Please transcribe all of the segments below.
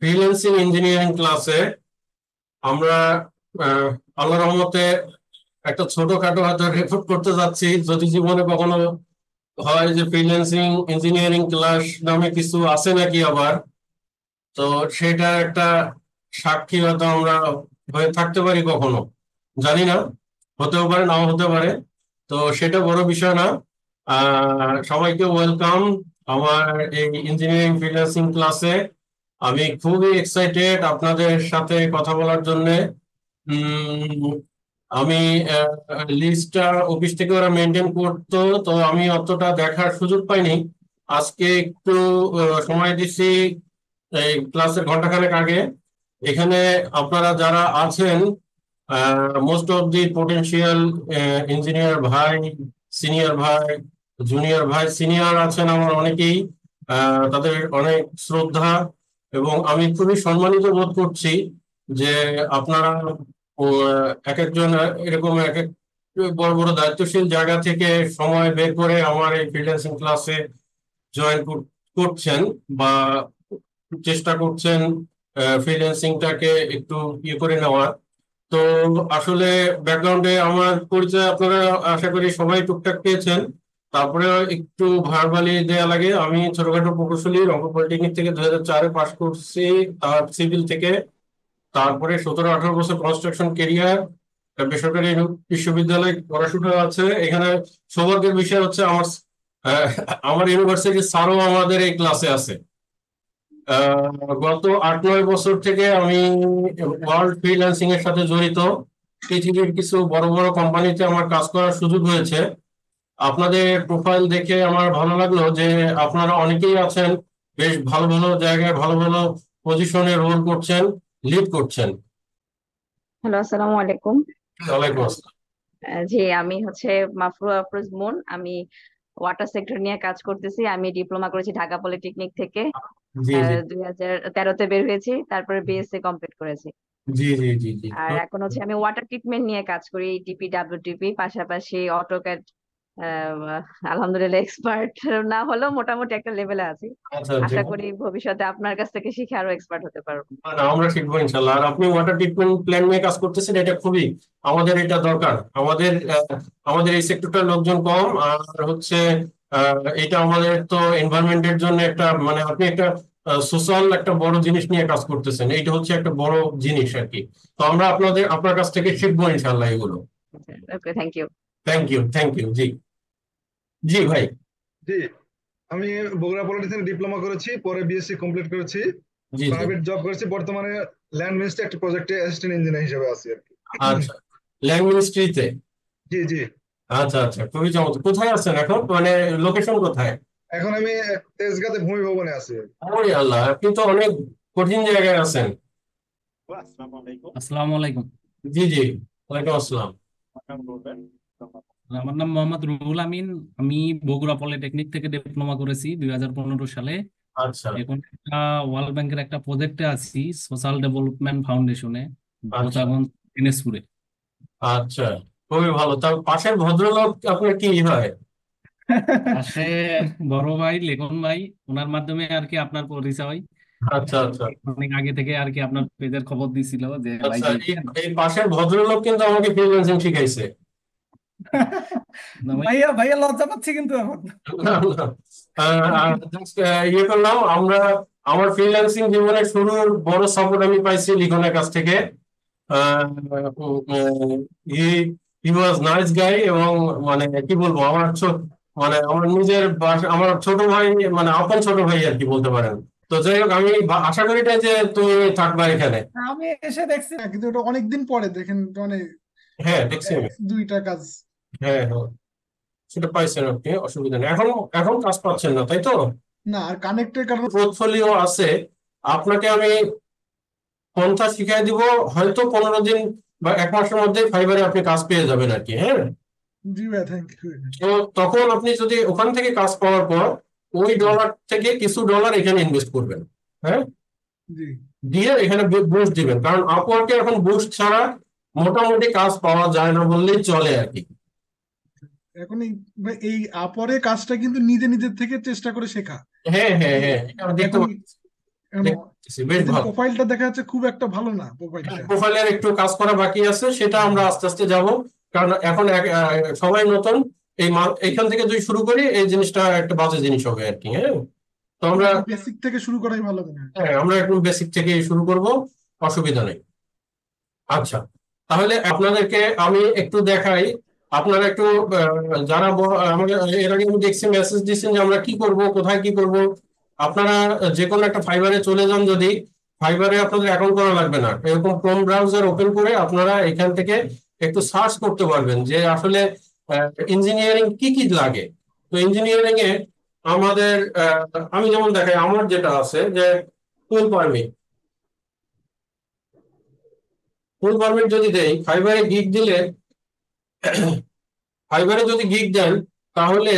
Freelancing engineering ক্লাসে আমরা আহ, আল্লাহর রহমতে একটা ছোটখাটো হয়তো রেকর্ড করতে যাচ্ছি। যদি জীবনে কখনো হয় যে ফ্রিল্যান্সিং ইঞ্জিনিয়ারিং ক্লাস নামে কিছু আছে নাকি আবার, তো সেটা একটা সাক্ষী হয়তো আমরা হয়ে থাকতে পারি কখনো, জানি না, হতেও পারে নাও হতে পারে। তো সেটা বড় বিষয় না। সবাইকে ওয়েলকাম আমার এই ইঞ্জিনিয়ারিং ফ্রিল্যান্সিং ক্লাসে। আমি খুবই এক্সাইটেড আপনাদের সাথে কথা বলার জন্য। আমি লিস্টটা অফিস থেকে ওরা মেনটেন করতো, তো আমি অতটা দেখার সুযোগ পাইনি। আজকে একটু সময় দিচ্ছি এই ক্লাসের ঘন্টাখানেক আগে। এখানে আপনারা যারা আছেন, most of the potential engineer ভাই, সিনিয়র ভাই, জুনিয়র ভাই, সিনিয়র আছেন আমার অনেকেই। তাদের অনেক শ্রদ্ধা এবং আমি খুবই সম্মানিত বোধ করছি যে আপনারা এক একজন এরকম এক এক বড় বড় দায়িত্বশীল জায়গা থেকে সময় বের করে আমার এই ফ্রিল্যান্সিং ক্লাসে জয়েন করছেন বা চেষ্টা করছেন ফ্রিল্যান্সিংটাকে একটু ইয়ে করে নেওয়ার। তো আসলে ব্যাকগ্রাউন্ডে আমার পরিচয় আপনারা আশা করি সবাই টুকটাক পেয়েছেন। তারপরে একটু ভার্বালি দেয়া লাগে। আমি ছোটখাটো প্রকৌশলী রংপুর পলিটেকনিক থেকে 2004-এ পাশ করছি, তার সিভিল থেকে। তারপরে 17-18 বছর কনস্ট্রাকশন কেরিয়ার, বেসরকারি বিশ্ববিদ্যালয়ে পড়াশোনা আছে এখানে। সৌভাগ্যের বিষয় হচ্ছে আহ, আমার ইউনিভার্সিটির স্যারও আমাদের এই ক্লাসে আছে। গত 8-9 বছর থেকে আমি ওয়ার্ল্ড ফ্রিল্যান্সিং এর সাথে জড়িত। পৃথিবীর কিছু বড় বড় কোম্পানিতে আমার কাজ করার সুযোগ হয়েছে। আপনাদের প্রোফাইল দেখে আমার ভালো লাগলো যে আপনারা অনেকেই আছেন বেশ ভালো ভালো জায়গায়, ভালো ভালো পজিশনে রোল করছেন, লিড করছেন। হ্যালো, আসসালামু আলাইকুম। ওয়ালাইকুম আসসালাম। জি, আমি হচ্ছে মাফরুহ আফরোজ মুন। আমি ওয়াটার সেক্টর নিয়ে কাজ করতেছি। আমি ডিপ্লোমা করেছি ঢাকা পলিটেকনিক থেকে। জি জি 2013-তে বের হয়েছি, তারপরে বিএসসি কমপ্লিট করেছি। জি জি জি জি। আর এখন হচ্ছে আমি ওয়াটার ট্রিটমেন্ট নিয়ে কাজ করি, টিপি ডাব্লিউটিপি, পাশাপাশি অটোক্যাড। আলহামদুলিল্লাহ এক্সপার্ট না হলেও মোটামুটি একটা লেভেলে আছি। আচ্ছা আচ্ছা। আশা করি ভবিষ্যতে আপনার কাছ থেকে শিখে আরো এক্সপার্ট হতে পারবো। না, আমরা শিখবো ইনশাল্লাহ। আর আপনি ওয়াটার ট্রিটমেন্ট প্ল্যান নিয়ে কাজ করতেছেন, এটা খুবই আমাদের এটা দরকার। আমাদের এই সেক্টরটার লোকজন কম। আর হচ্ছে এটা আমাদের তো এনভায়রনমেন্টের জন্য একটা, মানে আপনি একটা সোশ্যাল একটা বড় জিনিস নিয়ে কাজ করতেছেন, এইটা হচ্ছে একটা বড় জিনিস আর কি। তো আমরা আপনার কাছ থেকে শিখবো ইনশাল্লাহ এগুলো। Okay, thank you. Thank you, thank you. জি জি ভাই। জি, আমি বগুড়া পলিটেকনিক ডিপ্লোমা করেছি, পরে বিএসসি কমপ্লিট করেছি। জি জি। প্রাইভেট জব করেছি, বর্তমানে ল্যান্ড মিনিস্ট্রি একটা প্রজেক্টে অ্যাসিস্ট্যান্ট ইঞ্জিনিয়ার হিসেবে আছি আর কি। আচ্ছা, ল্যান্ড মিনিস্ট্রিতে। জি জি। আচ্ছা আচ্ছা, খুবই চমৎকার। কোথায় আছেন এখন, মানে লোকেশন কোথায়? এখন আমি তেজগাঁতে ভূমি ভবনে আছি। ওরে আল্লাহ, আপনি তো অনেক কঠিন জায়গায় আছেন। আসসালামু আলাইকুম। জি জি, ওয়ালাইকুম আসসালাম। আমার নাম মোহাম্মদ রুহুল আমিন। আমি বগুড়া পলিটেকনিক থেকে ডিপ্লোমা করেছি 2015 সালে। আচ্ছা এখন একটা ওয়ার্ল্ড ব্যাংকের একটা প্রজেক্টে আছি, সোশ্যাল ডেভেলপমেন্ট ফাউন্ডেশনে, আচ্ছা বোচাগঞ্জ, দিনাজপুরে। আচ্ছা, খুবই ভালো। তার পাশের ভদ্রলোক আপনার কি হয়? পাশে বড় ভাই লেখন ভাই, ওনার মাধ্যমে আর কি আপনার পরিচয়। আচ্ছা আচ্ছা অনেক আগে থেকে আর কি আপনার পেজের খবর দিছিল যে ভাই আচ্ছা। দেখি। এই পাশের ভদ্রলোক কিন্তু আমাকে ফ্রিল্যান্সিং শিখাইছে। না ভাই, ভাইয়া ভাইয়া লজ্জা পাচ্ছি কিন্তু এখন। না, না। just, ইয়ে করলাম আমরা। আমার ফ্রিল্যান্সিং জীবনের শুরুর বড় সাপোর্ট আমি পাইছি লিখনের কাছ থেকে। হি হি ওয়াজ নাইস গাই। এবং মানে কি বলবো, মানে আমার নিজের আমার ছোট ভাই, মানে আপন ছোট ভাই আর কি বলতে পারেন। তো যাই হোক, আমি আশা করি না যে তুমি থাকবা এখানে। আমি এসে দেখছি না, কিন্তু ওটা অনেকদিন পরে দেখেন মানে হ্যাঁ, দেখছি আমি। দুইটা কাজ। হ্যাঁ হ্যাঁ, সেটা পাইছেন আপনি, অসুবিধা নেই। এখন এখন কাজ পাচ্ছেন না, তাই তো? না, আর কানেক্টের কারণে। পোর্টফোলিও আছে। আপনাকে আমি পন্থা শিখাই দিব। হয়তো 15 দিন বা 1 মাসের মধ্যে ফাইবারে আপনি কাজ পেয়ে যাবেন আর কি। হ্যাঁ। জি ভাইয়া, থ্যাংক ইউ। তো তখন আপনি যদি ওখান থেকে কাজ পাওয়ার পর ওই ডলার থেকে কিছু ডলার এখানে ইনভেস্ট করবেন। হ্যাঁ, জি, দিয়ে এখানে বুস্ট দিবেন, কারণ আপওয়ার্কে এখন বুস্ট ছাড়া মোটামুটি কাজ পাওয়া যায় না বললেই চলে আর কি। এখন এই আপরে কাজটা কিন্তু নিজে নিজের থেকে চেষ্টা করে শেখা। হ্যাঁ হ্যাঁ হ্যাঁ, এটা আমি দেখতে এখন পাচ্ছি। কেন দেখতেছি বেশ এই যে ভালো। প্রোফাইলটা দেখা যাচ্ছে খুব একটা ভালো না প্রোফাইলটা। প্রোফাইলের একটু কাজ করা বাকি আছে, সেটা আমরা আস্তে আস্তে যাব, কারণ এখন সবাই নতুন। এইখান থেকে যদি শুরু করি এই জিনিসটা একটা বাজে জিনিস হবে আর কি। হ্যাঁ, তো আমরা বেসিক থেকে শুরু করাই ভালো মনে হয়। আমরা একদম বেসিক থেকে শুরু করব, অসুবিধা নেই। আচ্ছা, তাহলে আপনাদেরকে আমি একটু দেখাই। আপনারা একটু যারা আমাকে এর আগে আমি দেখছি মেসেজ দিচ্ছেন যে আমরা কি করব, কোথায় কি করব। আপনারা যে কোনো একটা ফাইবারে চলে যান, যদি ফাইবারে আপনাদের অ্যাকাউন্ট করা লাগবে না, এরকম ক্রোম ব্রাউজার ওপেন করে আপনারা এখান থেকে একটু সার্চ করতে পারবেন যে আসলে ইঞ্জিনিয়ারিং কি কি লাগে। তো ইঞ্জিনিয়ারিং এ আমাদের আমি যেমন দেখাই, আমার যেটা আছে যে টুল পারমিট। ফুল পারমিট যদি দেই, ফাইবারে গিগ দিলে, ফাইবারে যদি গিগ দেন তাহলে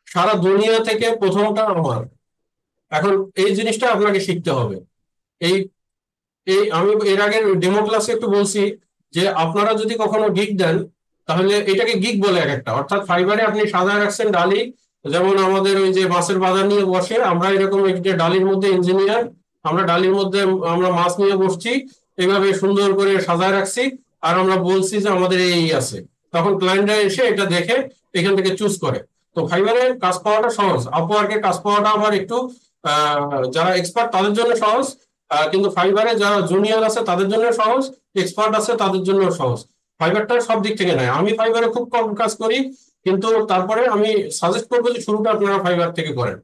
সারা দুনিয়া থেকে প্রথমটা আমার। এখন এই জিনিসটা আপনাকে শিখতে হবে। এই এই আমি এর আগের ডেমো ক্লাসে একটু বলছি যে আপনারা যদি কখনো গিগ দেন, তাহলে এটাকে গিগ বলে এক একটা, অর্থাৎ ফাইবারে আপনি সাজায় রাখছেন ডালি, যেমন আমাদের ওই যে মাছের বাজার নিয়ে বসে, আমরা এরকম একটা ডালির মধ্যে ইঞ্জিনিয়ার, আমরা ডালির মধ্যে আমরা মাছ নিয়ে বসছি, এইভাবে সুন্দর করে সাজায় রাখছি, আর আমরা বলছি যে আমাদের এই আছে। তখন ক্লায়েন্টরা এসে এটা দেখে এখান থেকে চুজ করে। তো ফাইবারে কাজ পাওয়াটা সহজ, আপওয়ার্কে কাজ পাওয়াটা আবার একটু যারা এক্সপার্ট তাদের জন্য সহজ, কিন্তু ফাইবারে যারা জুনিয়র আছে তাদের জন্য সহজ, এক্সপার্ট আছে তাদের জন্য সহজ। ফাইবারটা সব দিক থেকে নেয়, আমি ফাইবারে খুব কম কাজ করি, কিন্তু তারপরে আমি সাজেস্ট করবো যে শুরুটা আপনারা ফাইবার থেকে করেন।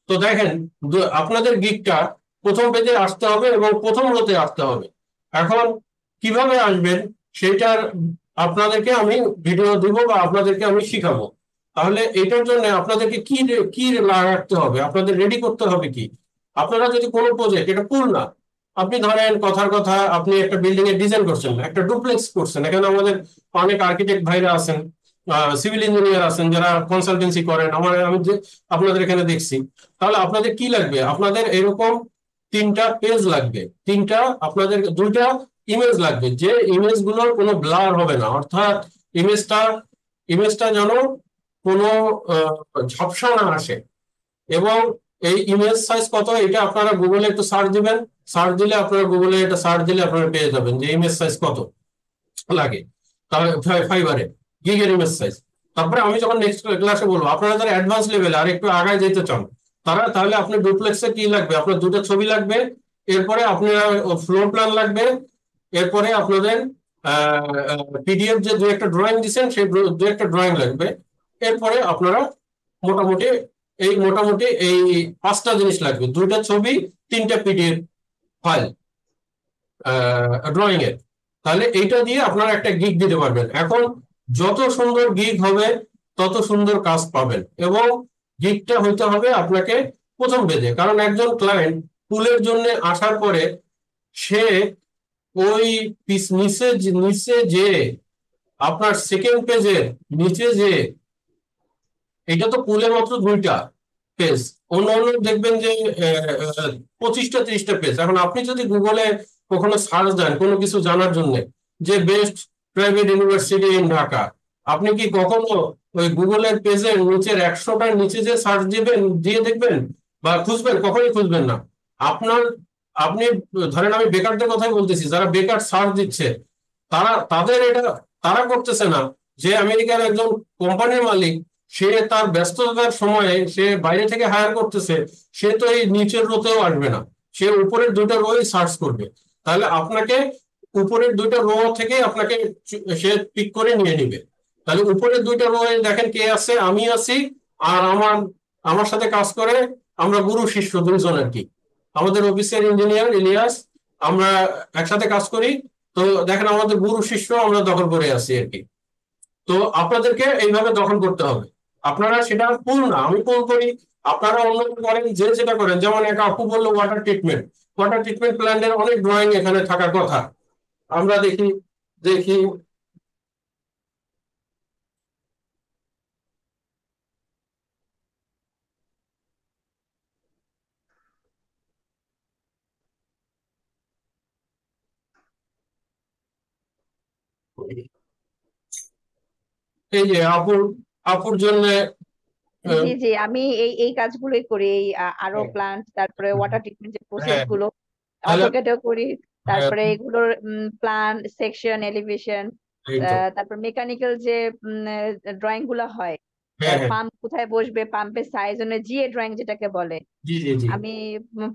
তো দেখেন, আপনাদের গিগটা প্রথম পেজে আসতে হবে এবং প্রথম রোতে আসতে হবে। এখন কিভাবে আসবেন সেটার আপনাদেরকে আমি ভিডিও দিব বা আপনাদেরকে আমি শিখাবো। তাহলে এটার জন্য আপনাদেরকে কি কি রাখতে হবে, আপনাদের রেডি করতে হবে কি। আপনারা যদি কোনো প্রজেক্ট, এটা পুল না, আপনি ধরেন কথার কথা আপনি একটা বিল্ডিং এর ডিজাইন করছেন, একটা ডুপ্লেক্স করছেন, এখানে আমাদের অনেক আর্কিটেক্ট ভাইরা আছেন, সিভিল ইঞ্জিনিয়ার আছেন যারা কনসালটেন্সি করেন, আমি যে আপনাদের এখানে দেখছি। তাহলে আপনাদের কি লাগবে, আপনাদের এরকম তিনটা পেজ লাগবে, তিনটা আপনাদের দুইটা ইমেজ লাগবে, যে ইমেজ গুলোর কোনো ব্লার হবে না, অর্থাৎ ইমেজটা ইমেজটা যেন কোনো ঝাপসা না আসে। এবং এই ইমেজ সাইজ কত, এটা আপনারা গুগলে একটু সার্চ দিবেন, সার্চ দিলে আপনারা গুগলে এটা সার্চ দিলে আপনারা পেয়ে যাবেন যে ইমেজ সাইজ কত লাগে। তাহলে ফাইবারে গিগের ইমেজ সাইজ। তারপরে আমি যখন নেক্সট ক্লাসে বলবো, আপনারা যারা অ্যাডভান্স লেভেলে আর একটু আগায় যেতে চান, তাহলে আপনি ডুপ্লেক্সে কি লাগবে, আপনার দুটো ছবি লাগবে, এরপরে আপনার ফ্লোর প্ল্যান লাগবে, এরপরে আপনাদের পিডিএফ যে দু একটা ড্রয়িং দিচ্ছেন সেই দু একটা ড্রয়িং লাগবে। এরপরে আপনারা মোটামুটি এই পাঁচটা জিনিস লাগবে, দুইটা ছবি, তিনটা পিডিএফ ফাইল ড্রয়িং এর। তাহলে এইটা দিয়ে আপনারা একটা গিগ দিতে পারবেন। এখন যত সুন্দর গিগ হবে তত সুন্দর কাজ পাবেন, এবং গিগটা হইতে হবে আপনাকে প্রথম পেজে, কারণ একজন ক্লায়েন্ট টুলের জন্য আসার পরে সে ওই নিচে যে আপনার সেকেন্ড পেজের নিচে যে, এটা তো পুলের মাত্র দুইটা পেজ, অন্য অন্য দেখবেন যে 25টা 30টা পেজ। এখন আপনি যদি গুগলে কখনো সার্চ দেন কোনো কিছু জানার জন্য, যে best private university in Dhaka, আপনি কি কখনো ওই গুগলের পেজের নিচের 100টার নিচে যে সার্চ দিবেন, দিয়ে দেখবেন বা খুঁজবেন? কখনোই খুঁজবেন না। আপনার আপনি ধরেন, আমি বেকারদের কথাই বলতেছি, যারা বেকার সার্চ দিচ্ছে, তাদের এটা তারা করতেছে না, যে আমেরিকার একজন কোম্পানির মালিক, সে তার ব্যস্ততার সময়ে সে বাইরে থেকে হায়ার করতেছে, সে তো এই নিচের রোতেও আসবে না, সে উপরের দুইটা রোই সার্চ করবে। তাহলে আপনাকে উপরের দুইটা রো থেকে আপনাকে সে পিক করে নিয়ে নিবে। তাহলে উপরের দুইটা রো দেখেন কে আছে, আমি আছি, আর আমার আমার সাথে কাজ করে, আমরা গুরু শিষ্য দুইজন আর কি, আমাদের অফিসের ইঞ্জিনিয়ার ইলিয়াস, আমরা একসাথে কাজ করি। তো দেখেন আমাদের গুরু শিষ্য আমরা দখল করে আছি আর কি। তো আপনাদেরকে এইভাবে দখল করতে হবে। আপনারা সেটা পুল না, আমি পুল করি, আপনারা অন্য করেন, যে যেটা করেন। যেমন এক আপু বললো ওয়াটার ট্রিটমেন্ট প্ল্যান্টের অনেক ড্রয়িং এখানে থাকার কথা, আমরা দেখি দেখি এই যে আপুর জন্য জি জি, আমি এই কাজগুলোই করি, এই আরো হ্যাঁ, প্লান্ট, তারপরে ওয়াটার ট্রিটমেন্ট যে প্রসেস হ্যাঁ, গুলো তাহলে অটোক্যাডেও করি, হ্যাঁ, তারপরে এগুলোর প্ল্যান সেকশন এলিভেশন, এই তো তারপর মেকানিক্যাল যে ড্রয়িং গুলো হয়, হ্যাঁ হ্যাঁ, পাম্প কোথায় বসবে, পাম্পের সাইজ অনুযায়ী জিএ ড্রয়িং যেটাকে বলে, জি জি জি। আমি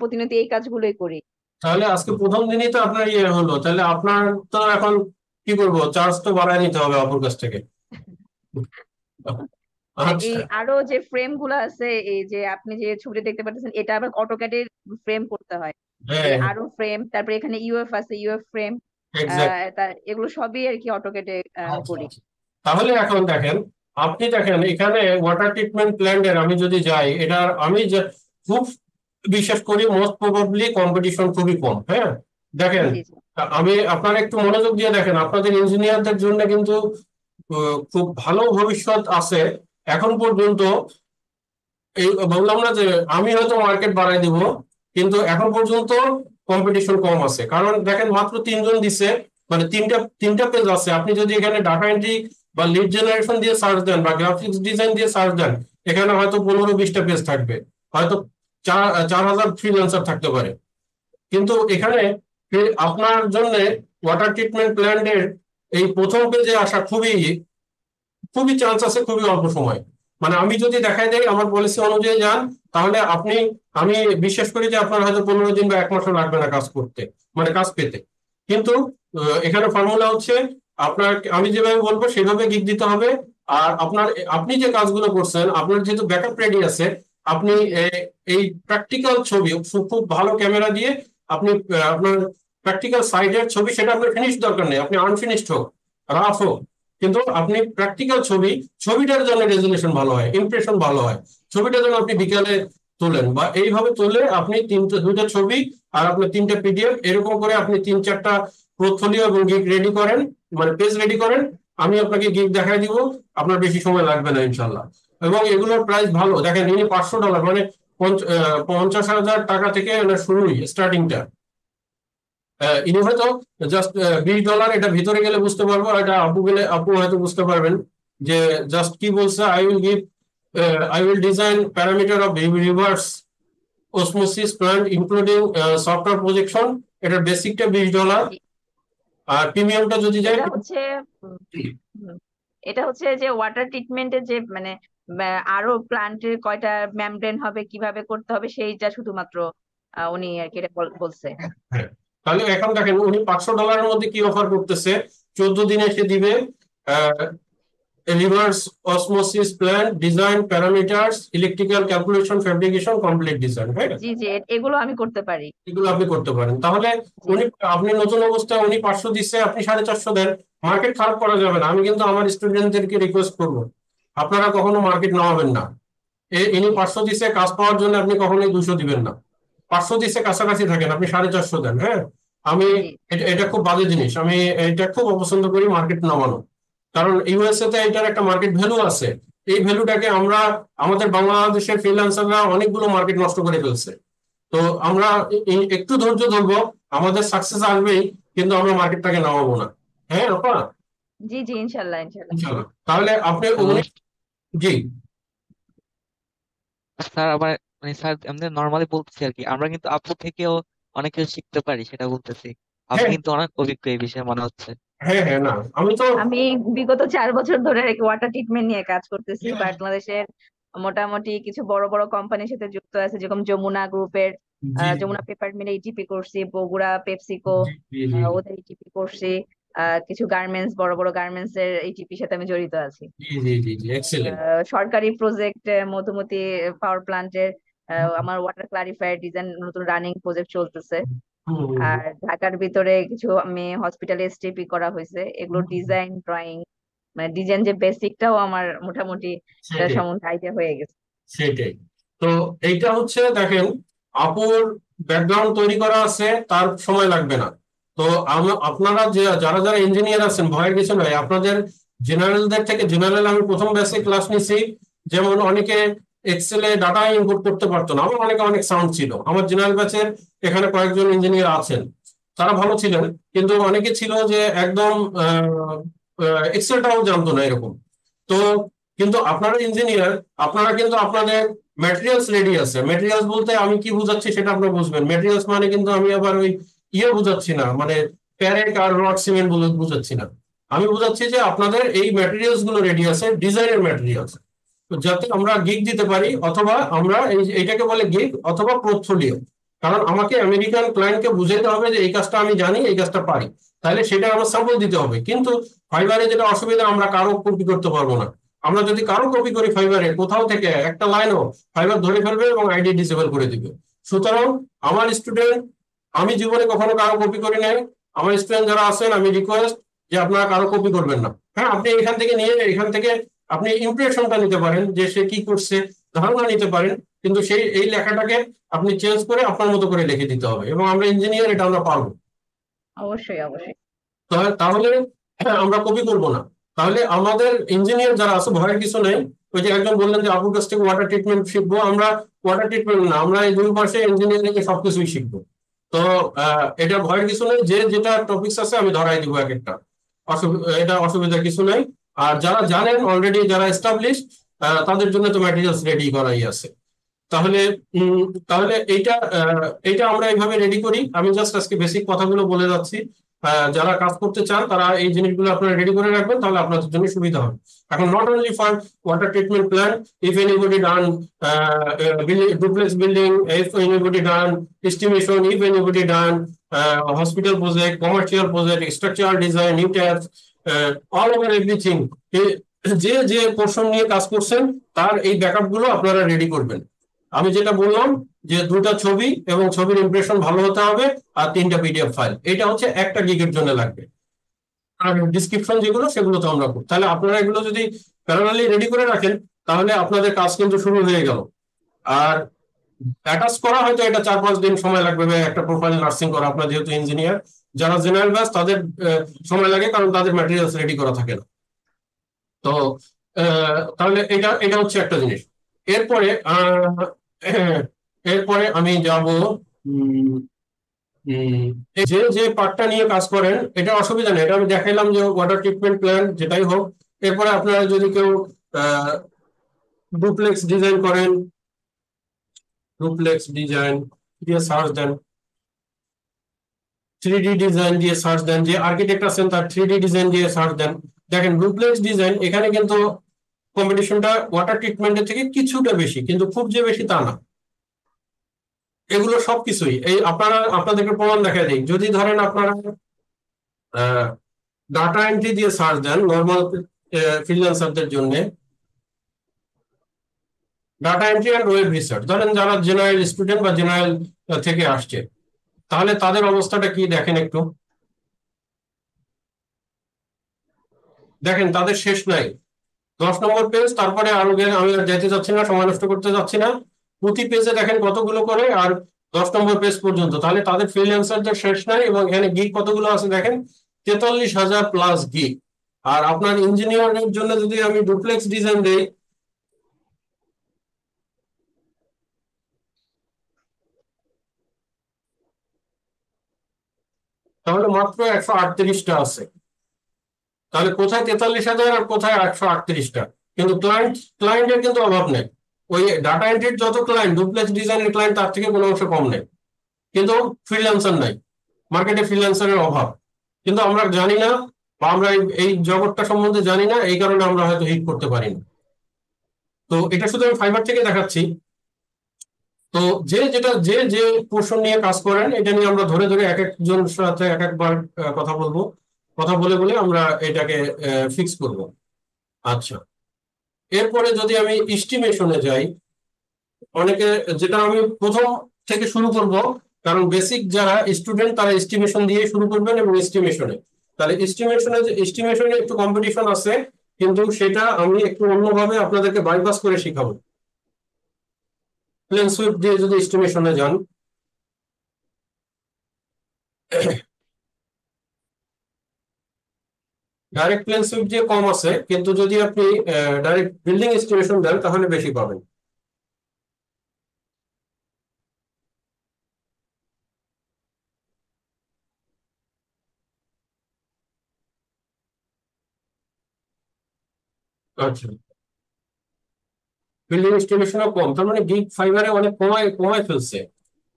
প্রতিনিয়ত এই কাজগুলোই করি। তাহলে আজকে প্রথম দিনই তো আপনার ইয়ে হলো, তাহলে আপনার তো এখন কি করবো, চার্জ তো বাড়ায় নিতে হবে আপুর কাছ থেকে। এই আচ্ছা, আরো যে ফ্রেম গুলো আছে, এই যে আপনি যে ছবিটা দেখতে পাচ্ছেন, এটা আবার অটোক্যাডে ফ্রেম করতে হয়। এই হ্যাঁ, আরো ফ্রেম, তারপরে এখানে ইউএফ আছে, ইউএফ ফ্রেম, এক্স্যাক্ট। এগুলো সবই আর কি অটোক্যাডে আচ্ছা করি। আচ্ছা। তাহলে এখন দেখেন, আপনি দেখেন এখানে ওয়াটার ট্রিটমেন্ট প্ল্যান্টের আমি যদি যাই, এটা আমি যে খুব বিশ্বাস করি মোস্ট প্রবাবলি কম্পিটিশন খুবই কম। হ্যাঁ, দেখেন, জি জি আমি আপনারা একটু মনোযোগ দিয়ে দেখেন, আপনাদের ইঞ্জিনিয়ারদের জন্য কিন্তু খুব ভালো ভবিষ্যৎ আছে। এখন পর্যন্ত এই বললাম না যে আমি হয়তো মার্কেট বাড়াই দিব, কিন্তু এখন পর্যন্ত কম্পিটিশন কম আছে। কারণ দেখেন মাত্র 3 জন দিছে, মানে তিনটা পেজ আছে। আপনি যদি এখানে ডাটা এন্ট্রি বা লিড জেনারেশন দিয়ে সার্চ দেন বা গ্রাফিক্স ডিজাইন দিয়ে সার্চ দেন, এখানে হয়তো 15-20টা পেজ থাকবে, হয়তো 4,000 ফ্রিল্যান্সার থাকতে পারে। কিন্তু এখানে আপনার জন্য ওয়াটার ট্রিটমেন্ট প্ল্যান্টের এই প্রথম পেজে আসা খুবই খুবই চান্স আছে, খুবই অল্প সময়। মানে আমি যদি দেখাই দেই আমার পলিসি অনুযায়ী যান, তাহলে আমি বিশ্বাস করি যে আপনার হয়তো 15 দিন বা 1 মাসও লাগবে না কাজ করতে, মানে কাজ পেতে। কিন্তু এখানে ফর্মুলা হচ্ছে, আপনার আমি যেভাবে বলবো সেভাবে গিগ দিতে হবে। আর আপনি যে কাজগুলো করছেন, আপনার যেহেতু ব্যাকআপ রেডি আছে, আপনি জি এই প্র্যাকটিক্যাল ছবি খুব ভালো ক্যামেরা দিয়ে আপনি আপনার প্র্যাকটিক্যাল সাইডের ছবি, সেটা আপনার ফিনিশ দরকার নেই, আপনি আনফিনিশড হোক, রাফ হোক, কিন্তু আপনি প্র্যাকটিক্যাল ছবিটার জন্য রেজলিউশন ভালো হয়, ইমপ্রেশন ভালো হয়, ছবিটা যেন আপনি বিকালে তোলেন, বা এইভাবে তুলে আপনি 2টা ছবি আর আপনার 3টা পিডিএফ, এরকম করে আপনি 3-4টা পোর্টফোলিও এবং গিগ রেডি করেন, মানে পেজ রেডি করেন। আমি আপনাকে গিগ দেখাই দিব, আপনার বেশি সময় লাগবে না ইনশাল্লাহ। এবং এগুলোর প্রাইস ভালো, দেখেন ইনি $500, মানে 50,000 টাকা থেকে শুরুই স্টার্টিংটা। ইনি হয়তো জাস্ট $20, এটা ভিতরে গেলে বুঝতে পারবো, আর এটা আপু হয়তো বুঝতে পারবেন যে জাস্ট কি বলছে। I will design parameter of reverse osmosis plant including software projection, এটার বেসিকটা $20। জি। আর প্রিমিয়ামটা যদি যায়, এটা হচ্ছে উম, হুম, এটা হচ্ছে যে ওয়াটার ট্রিটমেন্টের যে মানে আরো প্লান্টের কয়টা মেমব্রেন হবে, কিভাবে করতে হবে, সেইটা শুধুমাত্র উনি আর কি এটা বলছে। হ্যাঁ, তাহলে এখন দেখেন উনি $500 মধ্যে কি অফার করতেছে। 14 দিনে সে দিবে reverse osmosis plant design parameters electrical calculation fabrication complete design. হ্যাঁ, জি জি, এগুলো আমি করতে পারি। এগুলো আপনি করতে পারেন। তাহলে জি আপনি নতুন অবস্থায়, উনি 500 দিচ্ছে, আপনি 450 দেন। মার্কেট খারাপ করা যাবে না। আমি কিন্তু আমার স্টুডেন্টদেরকে রিকোয়েস্ট করবো, আপনারা কখনো মার্কেট নামাবেন না। ইনি 500 দিচ্ছে, কাজ পাওয়ার জন্য আপনি কখনোই 200 দিবেন না। 500 দিচ্ছে, কাছাকাছি থাকেন, আপনি 450 দেন। হ্যাঁ, আমি জি এটা খুব বাজে জিনিস, আমি এটা খুব অপছন্দ করি মার্কেট নামানো। কারণ ইউএসএ তে এটার একটা মার্কেট ভ্যালু আছে। এই ভ্যালুটাকে আমাদের বাংলাদেশের ফ্রিল্যান্সাররা অনেকগুলো মার্কেট নষ্ট করে ফেলছে। তো আমরা একটু ধৈর্য ধরবো, আমাদের সাকসেস আসবেই, কিন্তু আমরা মার্কেটটাকে নামাবো না। হ্যাঁ আপা, জি জি, ইনশাল্লাহ ইনশাল্লাহ। ইনশাল্লাহ। তাহলে আপনি হ্যালো জি স্যার, আবার মানে স্যার আমরা নর্মালি বলতেছি আর কি, আমরা কিন্তু আপু থেকেও অনেক কিছু শিখতে পারি, সেটা বলতেছি। আপনি হ্যাঁ কিন্তু অনেক অভিজ্ঞ এই বিষয়ে মনে হচ্ছে। হ্যাঁ হ্যাঁ, না আমি তো আমি বিগত 4 বছর ধরে ওয়াটার ট্রিটমেন্ট নিয়ে কাজ করতেছি বাংলাদেশের। মোটামুটি কিছু বড় বড় কোম্পানির সাথে যুক্ত আছে, যেরকম যমুনা গ্রুপের, জি যমুনা পেপার মিলে ইটিপি করছি, বগুড়া পেপসিকো, জি জি জি ওদের ইটিপি করছি। কিছু গার্মেন্টস, বড় বড় গার্মেন্টস এর ইটিপির সাথে আমি জড়িত আছি। জি জি জি জি, এক্সেলেন্ট। সরকারি প্রজেক্ট, মধুমতি পাওয়ার প্ল্যান্টের আমার ওয়াটার ক্লারিফায়ার ডিজাইন নতুন রানিং প্রজেক্ট চলতেছে। আর ঢাকার ভিতরে কিছু আমি হসপিটালে এসটিপি করা হয়েছে, এগুলো ডিজাইন ড্রয়িং, মানে ডিজাইন যে বেসিকটাও আমার মোটামুটি এটা সেটাই সম্বন্ধে আইডিয়া হয়ে গেছে। সেটাই। তো এইটা হচ্ছে দেখেন, আপুর ব্যাকগ্রাউন্ড তৈরি করা আছে, তার সময় লাগবে না। তো আপনারা যারা যারা ইঞ্জিনিয়ার আছেন, ভয়ের কিছু নয়। আপনাদের জেনারেলদের থেকে, জেনারেল আমি প্রথম ব্যাচে ক্লাস নিছি, যেমন অনেকে এক্সেলে ডাটা ইনপুট করতে পারতো না, আমার অনেকে অনেক সাউন্ড ছিল। আমার জেনারেল ব্যাচের এখানে কয়েকজন ইঞ্জিনিয়ার আছেন, তারা ভালো ছিলেন, কিন্তু অনেকে ছিল যে একদম এক্সেলটাও জানতো না এরকম। তো কিন্তু আপনারা ইঞ্জিনিয়ার, আপনারা কিন্তু আপনাদের ম্যাটেরিয়ালস রেডি আছে। ম্যাটেরিয়ালস বলতে আমি কি বুঝাচ্ছি সেটা আপনারা বুঝবেন। ম্যাটেরিয়ালস মানে কিন্তু আমি আবার ওই বুঝাচ্ছি না, মানে প্যারেক আর রড সিমেন্ট বুঝাচ্ছি না। আমি বুঝাচ্ছি যে আপনাদের এই ম্যাটেরিয়ালস গুলো রেডি আছে, ডিজাইনের ম্যাটেরিয়ালস, যাতে আমরা গিগ দিতে পারি, অথবা আমরা এইটাকে বলে গিগ অথবা পোর্টফোলিও। কারণ আমাকে আমেরিকান ক্লায়েন্টকে বুঝাইতে হবে যে এই কাজটা আমি জানি, এই কাজটা পারি, তাহলে সেটা আমার স্যাম্পল দিতে হবে। কিন্তু ফাইবারে যেটা অসুবিধা, আমরা কারো কপি করতে পারবো না। আমরা যদি কারো কপি করি ফাইবারে কোথাও থেকে একটা লাইনও, ফাইবার ধরে ফেলবে এবং আইডি ডিসেবল করে দিবে। সুতরাং আমার স্টুডেন্ট, আমি জীবনে কখনো কারো কপি করি নাই। আমার স্টুডেন্ট যারা আছেন, আমি রিকোয়েস্ট যে আপনারা কারো কপি করবেন না। হ্যাঁ, আপনি এখান থেকে নিয়ে এখান থেকে আপনি ইমপ্রেশনটা নিতে পারেন যে সে কি করছে, ধারণা নিতে পারেন, কিন্তু সেই এই লেখাটাকে আপনি চেঞ্জ করে আপনার মতো করে লিখে দিতে হবে, এবং আমরা ইঞ্জিনিয়ার, এটা আমরা পারবো। অবশ্যই অবশ্যই। তাহলে আমরা কপি করব না। তাহলে আমাদের ইঞ্জিনিয়ার যারা আছে, ভয়ের কিছু নেই। ওই যে একজন বললেন যে আপুর কাছ থেকে ওয়াটার ট্রিটমেন্ট শিখবো, আমরা ওয়াটার ট্রিটমেন্ট না, আমরা এই 2 মাসে ইঞ্জিনিয়ারিং এ সবকিছুই শিখবো। তো এটা ভয়ের কিছু নেই, যে যেটা টপিকস আছে আমি ধরাই দিব এক একটা, এটা অসুবিধার কিছু নেই। আর যারা জানেন অলরেডি, যারা এস্টাবলিশ, তাদের জন্য তো ম্যাটেরিয়ালস রেডি করাই আছে। তাহলে তাহলে এইটা আমরা এইভাবে রেডি করি। আমি জাস্ট আজকে বেসিক কথাগুলো বলে যাচ্ছি। যারা কাজ করতে চান তারা এই জিনিসগুলো আপনারা রেডি করে রাখবেন, তাহলে আপনাদের জন্য সুবিধা হবে। এখন not only for water treatment plant, if anybody done duplex building, if anybody done estimation, if anybody done hospital project, commercial project, structural design, new tax, all over everything, যে যে পোর্শন নিয়ে কাজ করছেন তার এই ব্যাকআপ গুলো আপনারা ready করবেন। আমি যেটা বললাম যে 2টা ছবি এবং ছবির ইমপ্রেশন ভালো হতে হবে, আর 3টা পিডিএফ ফাইল, এটা হচ্ছে একটা গিগের জন্য লাগবে। আর ডিসক্রিপশন যেগুলো, সেগুলো তো আমরা করব। তাহলে আপনারা এগুলো যদি প্যারালালি রেডি করে রাখেন, তাহলে আপনাদের কাজ কিন্তু শুরু হয়ে গেল। আর অ্যাটাচ করা হয়তো এটা 4-5 দিন সময় লাগবে, একটা প্রোফাইল নার্সিং করা। আপনার যেহেতু ইঞ্জিনিয়ার, যারা জেনারেল ব্যাচ তাদের সময় লাগে, কারণ তাদের ম্যাটেরিয়ালস রেডি করা থাকে না। তো তাহলে এটা এটা হচ্ছে একটা জিনিস। এরপরে এরপরে আমি যাব, যে যে পার্টটা নিয়ে কাজ করেন এটা অসুবিধা নেই, এটা আমি দেখাইলাম যে ওয়াটার ট্রিটমেন্ট প্ল্যান যেটাই হোক। এরপরে আপনারা যদি কেউ ডুপ্লেক্স ডিজাইন করেন, ডুপ্লেক্স ডিজাইন দিয়ে সার্চ দেন, 3D ডিজাইন দিয়ে সার্চ দেন, যে আর্কিটেক্ট আছেন তার 3D ডিজাইন দিয়ে সার্চ দেন, দেখেন ডুপ্লেক্স ডিজাইন এখানে কিন্তু কম্পিটিশনটা ওয়াটার ট্রিটমেন্টের থেকে কিছুটা বেশি, কিন্তু খুব যে বেশি তা না। এগুলো সবকিছুই এই আপনাদেরকে প্রমাণ দেখা দিই। যদি ধরেন আপনারা ডাটা এন্ট্রি দিয়ে সার্চ দেন নর্মাল ফ্রিল্যান্সারদের জন্য, data entry and web research, ধরেন যারা জেনারেল স্টুডেন্ট বা জেনারেল থেকে আসছে, তাহলে তাদের অবস্থাটা কি দেখেন একটু। দেখেন তাদের শেষ নাই, 10 নম্বর পেজ, তারপরে আরো আমি আর যেতে যাচ্ছি না, সময় নষ্ট করতে যাচ্ছি না। প্রতি পেজে দেখেন কতগুলো করে, আর 10 নম্বর পেজ পর্যন্ত। তাহলে তাদের ফ্রিল্যান্সারদের শেষ নাই। এবং এখানে গিগ কতগুলো আছে দেখেন, 43,000 প্লাস গিগ। আর আপনার ইঞ্জিনিয়ারের জন্য যদি আমি ডুপ্লেক্স ডিজাইন দেই, তাহলে মাত্র 138টা আছে। তাহলে কোথায় 43,000 আর কোথায় 138টা? কিন্তু ক্লায়েন্টের কিন্তু অভাব নেই। ওই ডাটা এন্ট্রির যত ক্লায়েন্ট, ডুপ্লেক্স ডিজাইনের ক্লায়েন্ট তার থেকে কোনো অংশ কম নেই, কিন্তু ফ্রিল্যান্সার নাই। মার্কেটে ফ্রিল্যান্সারের অভাব, কিন্তু আমরা জানি না, বা আমরা এই জগৎটা সম্বন্ধে জানি না, এই কারণে আমরা হয়তো হিট করতে পারি না। তো এটা শুধু আমি ফাইবার থেকে দেখাচ্ছি। তো যে যে পোর্শন নিয়ে কাজ করেন, এটা নিয়ে আমরা ধরে ধরে এক একজনের সাথে এক একবার কথা বলবো, কথা বলে বলে আমরা এটাকে ফিক্স করব। আচ্ছা, এরপরে যদি আমি এস্টিমেশনে যাই, অনেকে, যেটা আমি প্রথম থেকে শুরু করব, কারণ বেসিক যারা স্টুডেন্ট তারা এস্টিমেশন দিয়ে শুরু করবেন, এবং এস্টিমেশনে, তাহলে এস্টিমেশনে একটু কম্পিটিশন আছে, কিন্তু সেটা আমি একটু অন্যভাবে আপনাদেরকে বাইপাস করে শিখাবো। প্লেন সুইপ দিয়ে যদি এস্টিমেশনে যান, ডাইরেক্ট প্লেন সুইপ দিয়ে কম আছে, কিন্তু যদি আপনি ডাইরেক্ট বিল্ডিং এস্টিমেশন দেন তাহলে বেশি পাবেন। আচ্ছা, বিল্ডিং এস্টিমেশনও কম, তার মানে গিগ ফাইবারে অনেক কমায় ফেলছে।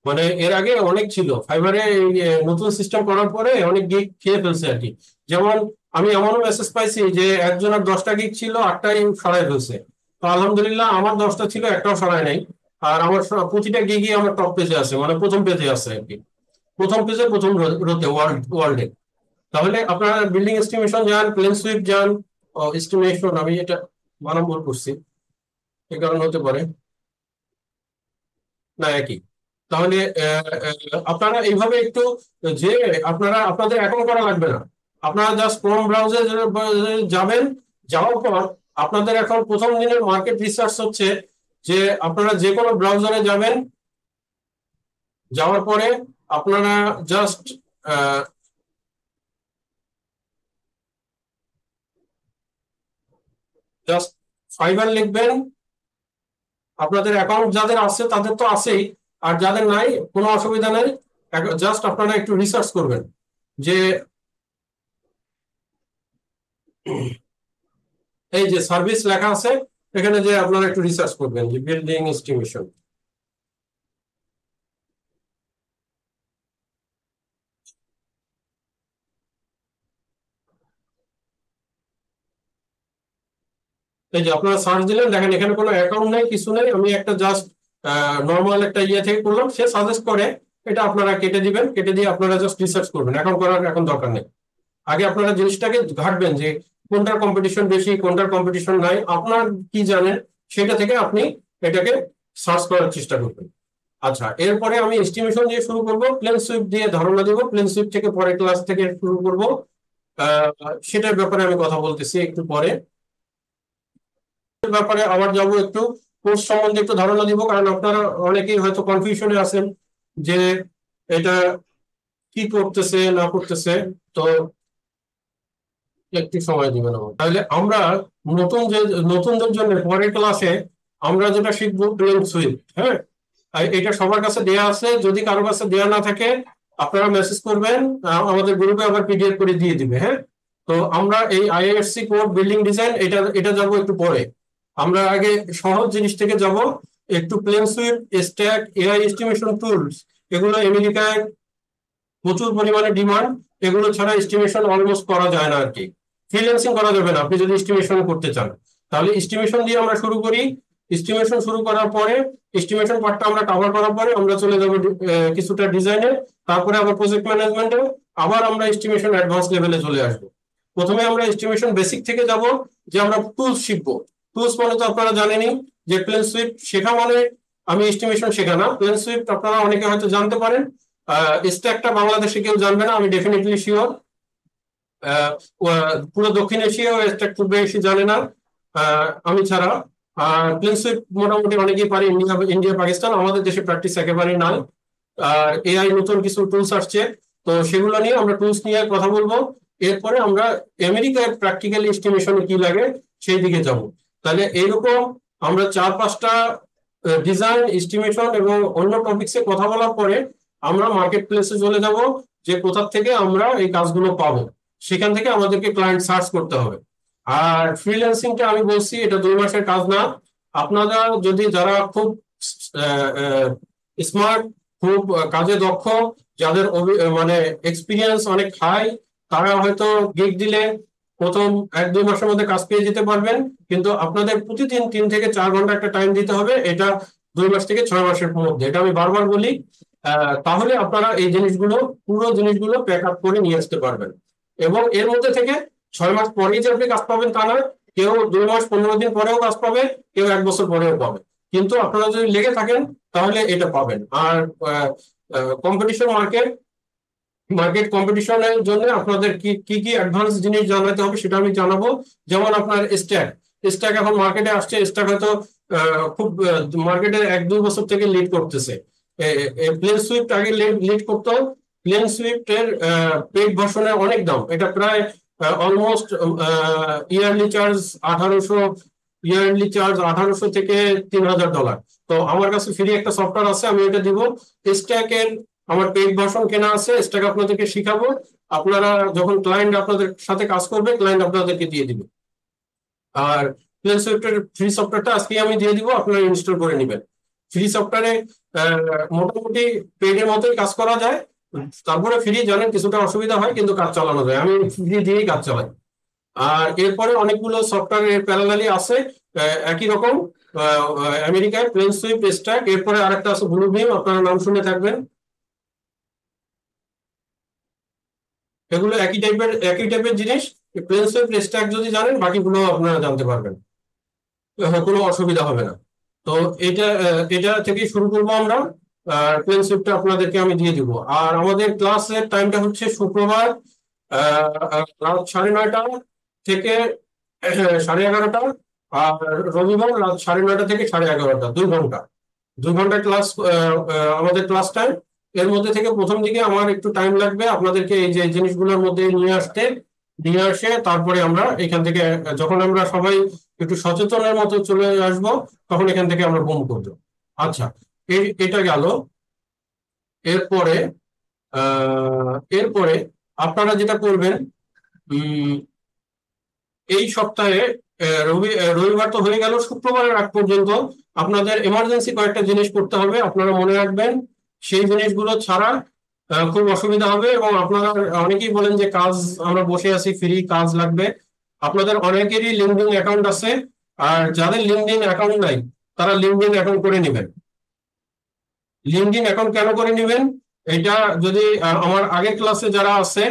মানে এর আগে অনেক ছিল ফাইবারে, এই নতুন সিস্টেম করার পরে অনেক গিগ খেয়ে ফেলছে আর কি। যেমন আমি এমনও মেসেজ পাইছি যে একজনের 10টা গিগ ছিল, 8টাই সরাই ফেলছে। তো আলহামদুলিল্লাহ আমার 10টা ছিল, একটাও সরাই নাই। আর আমার প্রতিটা গিগই আমার টপ পেজে আছে, মানে প্রথম পেজে আছে আর কি, প্রথম পেজে প্রথম রোতে ওয়ার্ল্ডে। তাহলে আপনারা বিল্ডিং এস্টিমেশন যান, প্লেন সুইপ যান, এস্টিমেশন, আমি এটা বানাম ভুল করছি, এই কারণে হতে পারে, না একই। তাহলে আপনারা এইভাবে একটু, যে আপনারা আপনাদের অ্যাকাউন্ট করা লাগবে না, আপনারা জাস্ট ক্রোম ব্রাউজারে যাবেন। যাওয়ার পর আপনাদের এখন প্রথম দিনের মার্কেট রিসার্চ হচ্ছে যে আপনারা যে কোনো ব্রাউজারে যাবেন, যাওয়ার পরে আপনারা জাস্ট ফাইবার লিখবেন। আপনাদের অ্যাকাউন্ট যাদের আছে তাদের তো আছেই, আর যাদের নাই কোনো অসুবিধা নেই, জাস্ট আপনারা একটু রিসার্চ করবেন যে এই যে সার্ভিস লেখা আছে এখানে, যে আপনারা একটু রিসার্চ করবেন যে বিল্ডিং এস্টিমেশন। এই যে আপনারা সার্চ দিলেন, দেখেন এখানে কোনো অ্যাকাউন্ট নেই, কিছু নেই, আমি একটা জাস্ট নর্মাল একটা ইয়ে থেকে করলাম, সে সাজেস্ট করে এটা আপনারা কেটে দিবেন, কেটে দিয়ে আপনারা জাস্ট রিসার্চ করবেন, অ্যাকাউন্ট করার এখন দরকার নেই। আগে আপনারা জিনিসটাকে ঘাটবেন যে কোনটার কম্পিটিশন বেশি, কোনটার কম্পিটিশন নাই, আপনার কি জানেন সেটা থেকে আপনি এটাকে সার্চ করার চেষ্টা করবেন। আচ্ছা, এরপরে আমি এস্টিমেশন দিয়ে শুরু করব, প্লেন সুইপ দিয়ে ধারণা দিব, প্লেন সুইপ থেকে পরের ক্লাস থেকে শুরু করব, সেটার ব্যাপারে আমি কথা বলতেছি একটু পরে। ব্যাপারে আবার যাবো, একটু কোর্স সম্বন্ধে একটু ধারণা দিব, কারণ আপনারা অনেকেই হয়তো কনফিউশনে আছেন যে এটা কি করতেছে না করতেছে। তো একটু সময় দিবেন আমার, তাহলে আমরা নতুনদের জন্য পরের ক্লাসে আমরা যেটা শিখবো প্লেন সুইপ। হ্যাঁ, আর এটা সবার কাছে দেয়া আছে, যদি কারো কাছে দেয়া না থাকে আপনারা মেসেজ করবেন, আমাদের গ্রুপে আবার পিডিএফ করে দিয়ে দিবে। হ্যাঁ, তো আমরা এই আইআইএসসি কোড বিল্ডিং ডিজাইন এটা যাব একটু পরে। আমরা আগে সহজ জিনিস থেকে যাব, একটু PlanSwift, stack, AI estimation tools, এগুলো আমেরিকায় প্রচুর পরিমাণে ডিমান্ড, এগুলো ছাড়া এস্টিমেশন অলমোস্ট করা যায় না আর কি, ফ্রিল্যান্সিং করা যাবে না আপনি যদি এস্টিমেশন করতে চান। তাহলে এস্টিমেশন দিয়ে আমরা শুরু করি। এস্টিমেশন শুরু করার পরে, এস্টিমেশন পার্টটা আমরা কভার করার পরে আমরা চলে যাবো কিছুটা ডিজাইনে, তারপরে আবার প্রজেক্ট ম্যানেজমেন্টে, আবার আমরা এস্টিমেশন অ্যাডভান্স লেভেলে চলে আসবো। প্রথমে আমরা এস্টিমেশন বেসিক থেকে যাব, যে আমরা টুলস শিখবো। টুলস মানে তো আপনারা জানেনই, যে প্লেন সুইপ শেখা মানে আমি এস্টিমেশন শেখা না। প্লেন সুইপ আপনারা অনেকে হয়তো জানতে পারেন, স্ট্যাকটা বাংলাদেশে কেউ জানবে না, আমি ডেফিনেটলি শিওর। পুরো দক্ষিণ এশিয়াও স্ট্যাক খুব বেশি জানে না আমি ছাড়া। প্লেন সুইপ মোটামুটি অনেকেই পারে, ইন্ডিয়া পাকিস্তান, আমাদের দেশে প্র্যাকটিস একেবারেই নাই। আর এআই নতুন কিছু টুলস আসছে, তো সেগুলো নিয়ে আমরা টুলস নিয়ে কথা বলবো। এরপরে আমরা আমেরিকায় প্র্যাকটিক্যাল এস্টিমেশনে কি লাগে সেই দিকে যাব। তাহলে এইরকম আমরা 4-5টা ডিজাইন, এস্টিমেশন এবং অন্য টপিকসে কথা বলার পরে আমরা মার্কেট প্লেসে চলে যাব, যে কোথা থেকে আমরা এই কাজগুলো পাবো, সেখান থেকে আমাদেরকে ক্লায়েন্ট সার্চ করতে হবে। আর ফ্রিল্যান্সিংটা আমি বলছি এটা 2 মাসের কাজ না। আপনারা যদি যারা খুব স্মার্ট, খুব কাজে দক্ষ, যাদের মানে এক্সপিরিয়েন্স অনেক হাই, তারা হয়তো গিগ দিলে প্রথম 1-2 মাসের মধ্যে কাজ পেয়ে যেতে পারবেন। কিন্তু আপনাদের প্রতিদিন 3 থেকে 4 ঘন্টা একটা টাইম দিতে হবে, এটা 2 মাস থেকে 6 মাসের মধ্যে, এটা আমি বারবার বলি। তাহলে আপনারা এই জিনিসগুলো, পুরো জিনিসগুলো প্যাক আপ করে নিয়ে আসতে পারবেন। এবং এর মধ্যে থেকে 6 মাস পরেই যে আপনি কাজ পাবেন তা না, কেউ 2 মাস 15 দিন পরেও কাজ পাবে, কেউ 1 বছর পরেও পাবে, কিন্তু আপনারা যদি লেগে থাকেন তাহলে এটা পাবেন। আর কম্পিটিশন মার্কেট কম্পিটিশনের জন্য আপনাদের কি কি অ্যাডভান্স জিনিস জানাতে হবে সেটা আমি জানাবো। যেমন আপনার স্ট্যাক এখন মার্কেটে আসছে, স্ট্যাক হয়তো খুব মার্কেটে 1-2 বছর থেকে লিড করতেছে। প্লেন সুইফট আগে লিড করতো, প্লেন সুইফটের পেড ভার্সনের অনেক দাম, এটা প্রায় অলমোস্ট ইয়ারলি চার্জ 1800 থেকে $3000। তো আমার কাছে ফ্রি একটা সফটওয়্যার আছে, আমি এটা দিব। স্ট্যাকের আমার পেড ভার্সন কেনা আছে, স্ট্যাক আপনাদেরকে শিখাবো, আপনারা যখন ক্লায়েন্ট আপনাদের সাথে কাজ করবে, ক্লায়েন্ট আপনাদেরকে দিয়ে দিবে। আর প্লেন সুইফটের ফ্রি সফটওয়্যারটা আজকে আমি দিয়ে দিব, আপনারা ইনস্টল করে নেবেন। ফ্রি সফটওয়্যারে মোটামুটি পেডের মতোই কাজ করা যায়, তারপরে ফ্রি জানেন কিছুটা অসুবিধা হয়, কিন্তু কাজ চালানো যায়, আমি ফ্রি দিয়েই কাজ চালাই। আর এরপরে অনেকগুলো সফটওয়্যার প্যারালালি আছে একই রকম, আমেরিকায় প্লেন সুইফট, স্ট্যাক, এরপরে আরেকটা আছে ব্লুবিম, আপনারা নাম শুনে থাকবেন। এগুলো একই টাইপের জিনিস। প্লেন সুইফট, স্ট্যাক যদি জানেন বাকিগুলো আপনারা জানতে পারবেন, কোনো অসুবিধা হবে না। তো এটা থেকে শুরু করবো আমরা। প্লেন সুইফটটা আপনাদেরকে আমি দিয়ে দিব। আর আমাদের ক্লাসের টাইমটা হচ্ছে শুক্রবার রাত 9:30 থেকে 11:30, আর রবিবার রাত 9:30 থেকে 11:30, 2 ঘন্টা। 2 ঘন্টা ক্লাস, আমাদের ক্লাস টাইম। এর মধ্যে থেকে প্রথম দিকে আমার একটু টাইম লাগবে আপনাদেরকে এই যে জিনিসগুলোর মধ্যে নিয়ে আসে, তারপরে আমরা এখান থেকে যখন আমরা সবাই একটু সচেতনের মতো চলে আসব, তখন এখান থেকে আমরা বুম করবো। আচ্ছা, এটা গেল। এরপরে এরপরে আপনারা যেটা করবেন, এই সপ্তাহে রবিবার তো হয়ে গেল, শুক্রবারের আগ পর্যন্ত আপনাদের এমার্জেন্সি কয়েকটা জিনিস করতে হবে, আপনারা মনে রাখবেন। সেই জিনিসগুলো ছাড়া খুব অসুবিধা হবে। এবং আপনারা অনেকেই বলেন যে কাজ, আমরা বসে আছি, ফ্রি কাজ লাগবে। আপনাদের অনেকেরই লিঙ্কডইন অ্যাকাউন্ট আছে, আর যাদের লিঙ্কডইন অ্যাকাউন্ট নাই তারা লিঙ্কডইন অ্যাকাউন্ট করে নেবেন। লিঙ্কডইন অ্যাকাউন্ট কেন করে নেবেন, এটা যদি আমার আগের ক্লাসে যারা আছে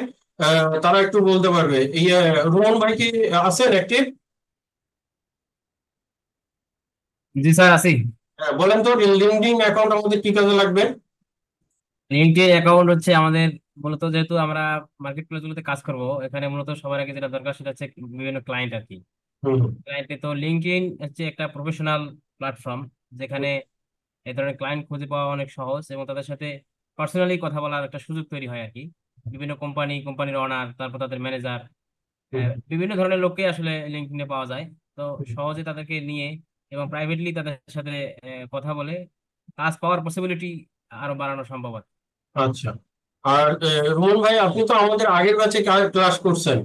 তারা একটু বলতে পারবে। রুমন ভাই কি আছেন অ্যাক্টিভ? জি স্যার, আছি। বলেন তো, লিঙ্কডইন অ্যাকাউন্ট আমাদের কি কাজে লাগবে? লিঙ্কডইন অ্যাকাউন্ট হচ্ছে আমাদের মূলত, যেহেতু আমরা মার্কেট প্লেস গুলোতে কাজ করব, এখানে মূলত সবার আগে যেটা দরকার সেটা হচ্ছে বিভিন্ন ক্লায়েন্ট আর কি। হুম, ক্লায়েন্টে তো লিঙ্কডইন হচ্ছে একটা প্রফেশনাল প্ল্যাটফর্ম, যেখানে এই ধরনের ক্লায়েন্ট খুঁজে পাওয়া অনেক সহজ এবং তাদের সাথে পার্সোনালি কথা বলার একটা সুযোগ তৈরি হয় আর কি। বিভিন্ন কোম্পানির অনার, তারপর তাদের ম্যানেজার, হুম, বিভিন্ন ধরনের লোককে আসলে লিঙ্কডইনে পাওয়া যায়। তো সহজে তাদেরকে নিয়ে এবং প্রাইভেটলি তাদের সাথে কথা বলে কাজ পাওয়ার পসিবিলিটি আরো বাড়ানো সম্ভব আর কি। আচ্ছা। আর রুমন ভাই, আপনি তো আমাদের আগের ব্যাচে ক্লাস করছেন।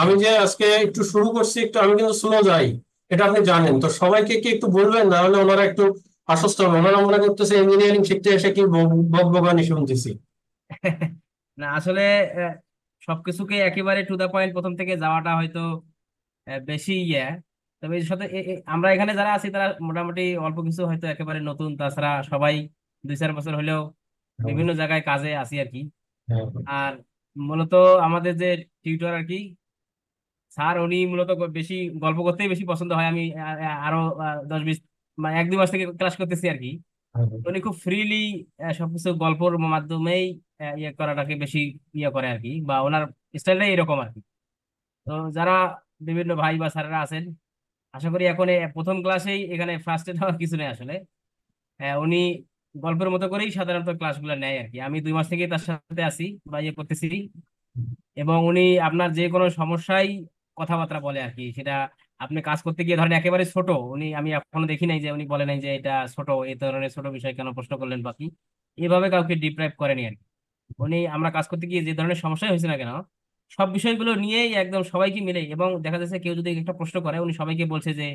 আমি যে আজকে একটু শুরু করছি, একটু আমি কিন্তু স্লো যাই, এটা আপনি জানেন তো। সবাইকে কি একটু বলবেন, না হলে ওনারা একটু আশ্বস্ত হন, ওনারা মনে করতেছে ইঞ্জিনিয়ারিং শিখতে এসে কি বকবকানি শুনতেছি। না আসলে আহ, সবকিছুকে একেবারে টু দা পয়েন্ট প্রথম থেকে যাওয়াটা হয়তো বেশি তবে এর সাথে আমরা এখানে যারা আছি তারা মোটামুটি অল্প কিছু হয়তো একেবারে নতুন, তাছাড়া সবাই 2-4 বছর হলেও বিভিন্ন জায়গায় কাজে আছি আর কি। হ্যাঁ, আর মূলত আমাদের যে টিউটর আর কি স্যার, উনি মূলত বেশি গল্প করতেই বেশি পছন্দ হয়। আমি আরো 10-20 মানে 1-2 মাস থেকে ক্লাস করতেছি আর কি। হ্যাঁ, উনি খুব ফ্রিলি সবকিছু গল্পর মাধ্যমেই ইয়ে করাটাকে বেশি ইয়ে করে আর কি, বা ওনার স্টাইলটাই এরকম আর কি। তো যারা বিভিন্ন ভাই বা স্যারেরা আছেন, আশা করি এখন প্রথম ক্লাসেই এখানে ফার্স্টেড হওয়ার কিছু নেই আসলে। উনি গল্পের মতো করেই সাধারণত ক্লাসগুলো নেয় আর কি। আমি 2 মাস থেকে তার সাথে আছি বা ইয়ে করতেছি, এবং উনি আপনার যে কোনো সমস্যায় কথাবার্তা বলে আর কি। সেটা আপনি কাজ করতে গিয়ে ধরেন একেবারে ছোট, আমি এখনো দেখি নাই যে উনি বলে নাই যে এটা ছোট, এই ধরনের ছোট বিষয় কেন প্রশ্ন করলেন বাকি, এভাবে কাউকে ডিপ্রাইভ করেনি আর কি। উনি আমরা কাজ করতে গিয়ে যে ধরনের সমস্যাই হয়েছে না কেন, সব বিষয়গুলো নিয়েই একদম সবাইকে মিলে, এবং দেখা যাচ্ছে কেউ যদি একটা প্রশ্ন করে উনি সবাইকে বলছে যে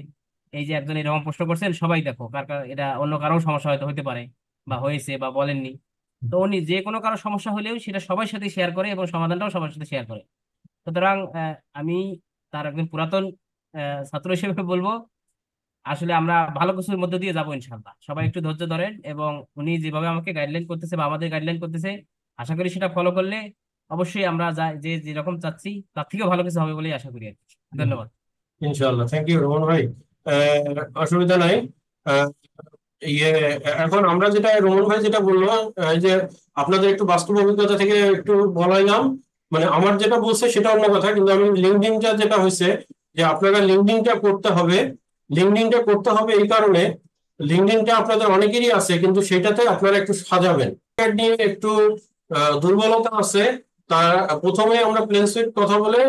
এই যে একজন এরকম প্রশ্ন করছেন, সবাই দেখো কার কার এটা, অন্য কারো সমস্যা হয়তো হতে পারে বা হয়েছে বা বলেননি। তো উনি যে কোনো কারো সমস্যা হলেও সেটা সবার সাথে শেয়ার করে এবং সমাধানটাও সবার সাথে শেয়ার করে। সুতরাং আমি তার একজন পুরাতন ছাত্র হিসেবে বলবো, আসলে আমরা ভালো কিছুর মধ্যে দিয়ে যাবো ইনশাল্লাহ। সবাই একটু ধৈর্য ধরেন, এবং উনি যেভাবে আমাকে গাইডলাইন করতেছে বা আমাদের গাইডলাইন করতেছে, আশা করি সেটা ফলো করলে অবশ্যই আমরা যে যেরকম চাচ্ছি তার থেকেও ভালো কিছু হবে বলেই আশা করি আর কি। ধন্যবাদ। ইনশাআল্লাহ। থ্যাংক ইউ রোহন ভাই। অসুবিধা নাই। আহ, ইয়ে এখন আমরা যেটা, রোহন ভাই যেটা বললো, যে আপনাদের একটু বাস্তব অভিজ্ঞতা থেকে একটু বলাইলাম। মানে আমার যেটা বলছে সেটা অন্য কথা, কিন্তু আমি লিঙ্কডইনটা যেটা হয়েছে, যে আপনারা লিঙ্কডইনটা করতে হবে এই কারণে, লিঙ্কডইনটা আপনাদের অনেকেরই আছে, কিন্তু সেটাতে আপনারা একটু সাজাবেন। এটা নিয়ে একটু দুর্বলতা আছে। তা প্রথমে আমরা প্লেন সুইট কথা বলে,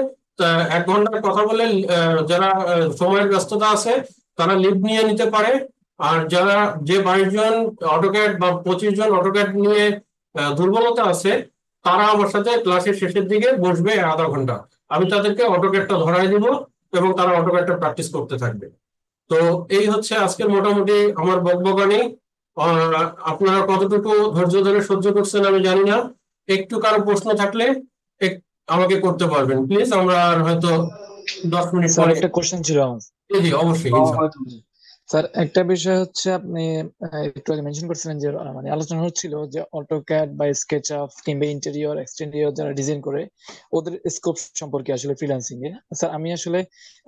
1 ঘন্টার কথা বলে, যারা সময়ের ব্যস্ততা আছে তারা লিভ নিয়ে নিতে পারে। আর যারা, যে 22 জন অটোক্যাড বা 25 জন অটোক্যাড নিয়ে দুর্বলতা আছে, তারা আমার সাথে ক্লাসের শেষের দিকে বসবে 1/2 ঘন্টা। আমি তাদেরকে অটোক্যাডটা ধরাই দিব এবং তারা অটোক্যাডটা প্র্যাকটিস করতে থাকবে। তো এই হচ্ছে আজকের মোটামুটি আমার বকবকানি। আপনারা কতটুকু ধৈর্য ধরে সহ্য করছেন আমি জানি না। একটু কারো প্রশ্ন থাকলে আমাকে করতে পারবেন প্লিজ। আমরা আর হয়তো 10 মিনিট স্যার পরে। একটা কোশ্চেন ছিল আমার। জি জি অবশ্যই ইনশাআল্লাহ। স্যার একটা বিষয় হচ্ছে আপনি একটু আগে মেনশন করছিলেন যে মানে আলোচনা হচ্ছিল যে অটোক্যাড বা স্কেচআপ কিংবা ইন্টেরিয়র এক্সটেরিয়র যারা ডিজাইন করে ওদের স্কোপ সম্পর্কে আসলে ফ্রিল্যান্সিং এ। স্যার আমি আসলে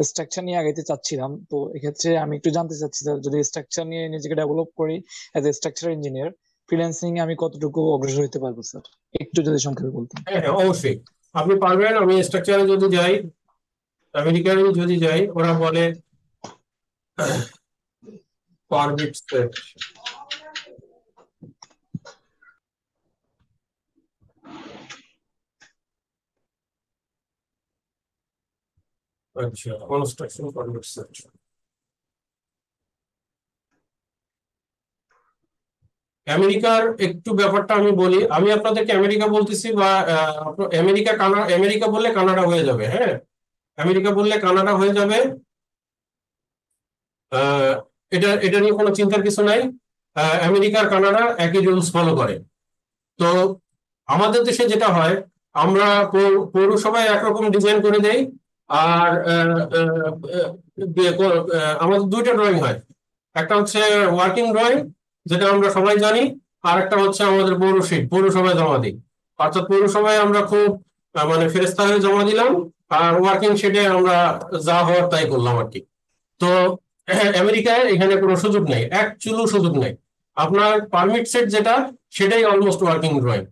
স্ট্রাকচার নিয়ে আগাইতে চাচ্ছিলাম, তো এক্ষেত্রে আমি একটু জানতে চাচ্ছি স্যার, যদি স্ট্রাকচার নিয়ে নিজেকে ডেভেলপ করি as a structure engineer, freelancing এ আমি কতটুকু অগ্রসর হতে পারবো স্যার, একটু যদি সংক্ষেপে বলতেন। হ্যাঁ হ্যাঁ অবশ্যই আপনি পারবেন। আমি স্ট্রাকচারে যদি যাই, আমেরিকায় যদি যাই, ওরা বলে পারমিট সেট। আচ্ছা, কনস্ট্রাকশন পারমিট সেট। আমেরিকার একটু ব্যাপারটা আমি বলি। আমি আপনাদেরকে আমেরিকা বলতেছি, বা আমেরিকা বললে কানাডা হয়ে যাবে। হ্যাঁ, আমেরিকা বললে কানাডা হয়ে যাবে। আহ, এটা নিয়ে কোনো চিন্তার কিছু নাই। আমেরিকার কানাডা একই রুলস ফলো করে। তো আমাদের দেশে যেটা হয়, আমরা পৌরসভায় একরকম ডিজাইন করে দেই। আর আমাদের দুইটা ড্রয়িং হয়। একটা হচ্ছে ওয়ার্কিং ড্রয়িং, যেটা আমরা সবাই জানি। আর একটা হচ্ছে আমাদের পৌরশিট, পৌরসভায় জমা দিই। অর্থাৎ পৌরসভায় আমরা খুব মানে ফেরেস্তা হয়ে জমা দিলাম, আর ওয়ার্কিং শিটে আমরা যা হওয়ার তাই করলাম আর কি। তো আমেরিকায় এখানে কোনো সুযোগ নেই, এক চুলও সুযোগ নেই। আপনার পারমিট সেট যেটা, সেটাই অলমোস্ট ওয়ার্কিং ড্রয়িং।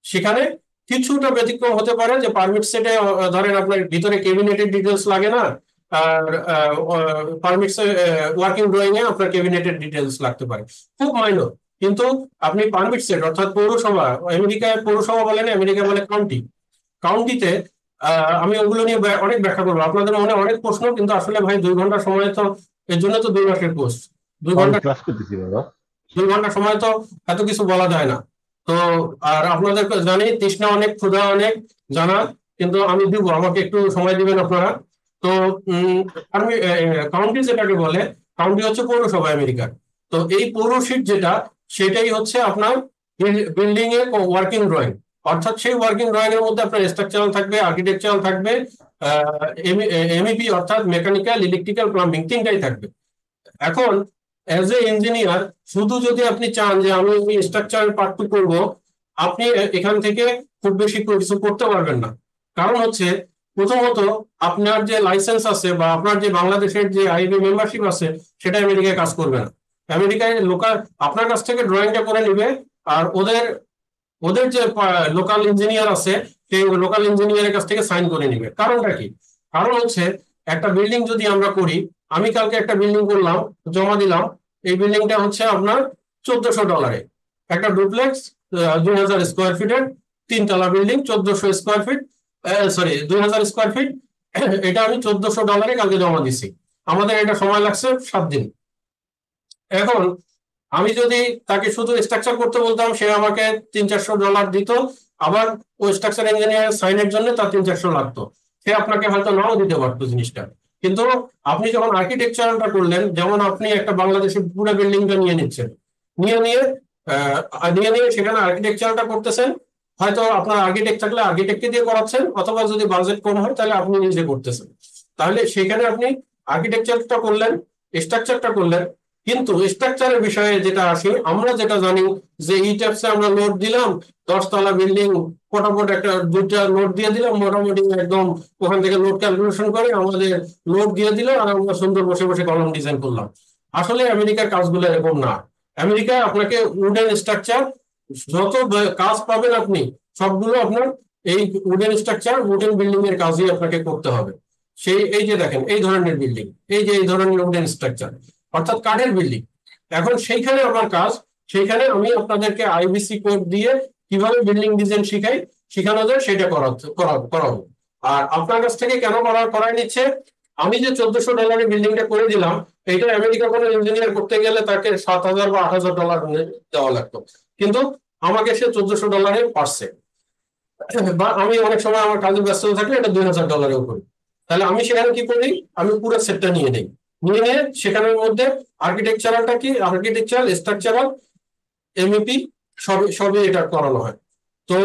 সেখানে কিছুটা ব্যতিক্রম হতে পারে যে পারমিট সেটে ধরেন আপনার ভিতরে ক্যাবিনেটের ডিটেলস লাগে না, আর পারমিট ওয়ার্কিং ড্রয়িং এ আপনার ক্যাবিনেটের ডিটেলস লাগতে পারে, খুব মাইনর। কিন্তু আপনি পারমিট সেট অর্থাৎ পৌরসভা, আমেরিকায় পৌরসভা বলে না, আমেরিকা বলে কাউন্টি। কাউন্টিতে আমি ওগুলো নিয়ে অনেক ব্যাখ্যা করবো। আপনাদের মনে অনেক প্রশ্ন, কিন্তু আসলে ভাই 2 ঘন্টা সময় তো, এর জন্য তো 2 মাসের কোর্স। 2 ঘন্টা ক্লাস করতেছি বাবা। 2 ঘন্টা সময় তো এত কিছু বলা যায় না। তো আর আপনাদের জানি তৃষ্ণা অনেক, ক্ষুধা অনেক জানা, কিন্তু আমি দিব, আমাকে একটু সময় দিবেন আপনারা। তো কাউন্টি যেটাকে বলে, কাউন্টি হচ্ছে পৌরসভা আমেরিকার। তো এই পৌরশিট যেটা, সেটাই হচ্ছে আপনার বিল্ডিং এর ওয়ার্কিং ড্রয়িং। অর্থাৎ সেই ওয়ার্কিং ড্রয়িং এর মধ্যে আপনার স্ট্রাকচারাল থাকবে, আর্কিটেকচারাল থাকবে, এমইপি অর্থাৎ মেকানিক্যাল, ইলেকট্রিক্যাল, প্লাম্বিং, তিনটাই থাকবে। এখন অ্যাজ এ ইঞ্জিনিয়ার, শুধু যদি আপনি চান যে আমি ওই স্ট্রাকচারের পার্টটু করব, আপনি এখান থেকে খুব বেশি কিছু করতে পারবেন না। কারণ হচ্ছে, প্রথমত আপনার যে লাইসেন্স আছে বা আপনার যে বাংলাদেশের যে আইবি মেম্বারশিপ আছে, সেটা আমেরিকায় কাজ করবে না। আমেরিকায় লোকাল আপনার কাছ থেকে ড্রয়িংটা করে নিবে, আর ওদের যে লোকাল ইঞ্জিনিয়ার আছে, সেই লোকাল ইঞ্জিনিয়ারের কাছ থেকে সাইন করে নিবে। কারণটা কি? কারণ হচ্ছে, একটা বিল্ডিং যদি আমরা করি, আমি কালকে একটা বিল্ডিং করলাম, জমা দিলাম। এই বিল্ডিংটা হচ্ছে আপনার $1400। একটা ডুপ্লেক্স 2000 স্কোয়ার ফিটের 3 তলা building, 1400 square feet, sorry 2000 square feet. এটা আমি $1400 কালকে জমা দিছি। আমাদের এটা সময় লাগছে 7 দিন। এখন আমি যদি তাকে শুধু স্ট্রাকচার করতে বলতাম, সে আমাকে $300-400 দিত। আবার ওই স্ট্রাকচার ইঞ্জিনিয়ার সাইনের জন্য তার 300-400 লাগতো। সে আপনাকে হয়তো নাও দিতে পারতো জিনিসটা। কিন্তু আপনি যখন আর্কিটেকচারটা করলেন, যেমন আপনি একটা বাংলাদেশের পুরো বিল্ডিংটা নিয়ে নিচ্ছেন, নিয়ে নিয়ে সেখানে আর্কিটেকচারটা করতেছেন। হয়তো আপনার আর্কিটেক্ট থাকলে আর্কিটেক্টকে দিয়ে করাচ্ছেন, অথবা যদি বাজেট কম হয় তাহলে আপনি নিজে করতেছেন। তাহলে সেখানে আপনি আর্কিটেকচারটা করলেন, স্ট্রাকচারটা করলেন। কিন্তু স্ট্রাকচারের বিষয়ে যেটা আসে, আমরা যেটা জানি যে ইটাপসে আমরা লোড দিলাম, 10 তলা বিল্ডিং, ফটাফট একটা 2টা লোড দিয়ে দিলাম, মোটামুটি একদম ওখান থেকে লোড ক্যালকুলেশন করে আমাদের লোড দিয়ে দিল, আর আমরা সুন্দর বসে বসে কলাম ডিজাইন করলাম। আসলে আমেরিকার কাজগুলো এরকম না। আমেরিকায় আপনাকে উডেন স্ট্রাকচার, যত কাজ পাবেন আপনি সবগুলো আপনার এই উডেন স্ট্রাকচার, উডেন বিল্ডিং এর কাজই আপনাকে করতে হবে। এই যে দেখেন, এই ধরনের বিল্ডিং, এই ধরনের উডেন স্ট্রাকচার, অর্থাৎ কাঠের বিল্ডিং। এখন সেইখানে আমার কাজ, সেইখানে আমি আপনাদেরকে আইবিসি কোড দিয়ে কিভাবে বিল্ডিং ডিজাইন শিখাই, শিখানো যায় সেটা করাবো। আর আপনার কাছ থেকে কেন করাই নিচ্ছে, আমি যে $1400 বিল্ডিংটা করে দিলাম, এটা আমেরিকা কোনো ইঞ্জিনিয়ার করতে গেলে তাকে $7000 বা $8000 দেওয়া লাগতো, কিন্তু আমাকে সে $1400 পারছে। বা আমি অনেক সময় আমার কাজে ব্যস্ত থাকলে এটা $2000 করি। তাহলে আমি সেখানে কি করি, আমি পুরো সেটটা নিয়ে নিই, নিয়ে সেখানের মধ্যে আর্কিটেকচারালটা কি, আর্কিটেকচারাল, স্ট্রাকচারাল, এমইপি সবই এটা করানো হয়। তো